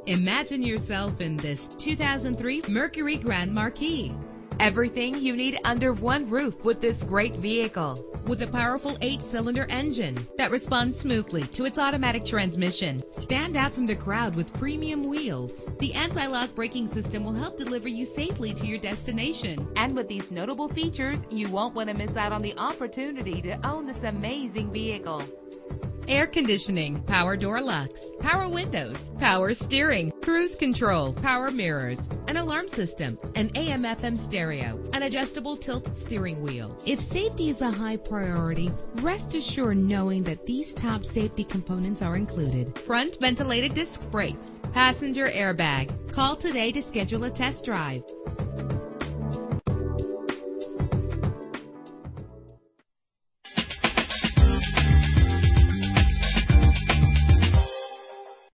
Imagine yourself in this 2003 Mercury Grand Marquis. Everything you need under one roof with this great vehicle. With a powerful 8-cylinder engine that responds smoothly to its automatic transmission. Stand out from the crowd with premium wheels. The anti-lock braking system will help deliver you safely to your destination. And with these notable features, you won't want to miss out on the opportunity to own this amazing vehicle. Air conditioning, power door locks, power windows, power steering, cruise control, power mirrors, an alarm system, an AM/FM stereo, an adjustable tilt steering wheel. If safety is a high priority, rest assured knowing that these top safety components are included. Front ventilated disc brakes, passenger airbag. Call today to schedule a test drive.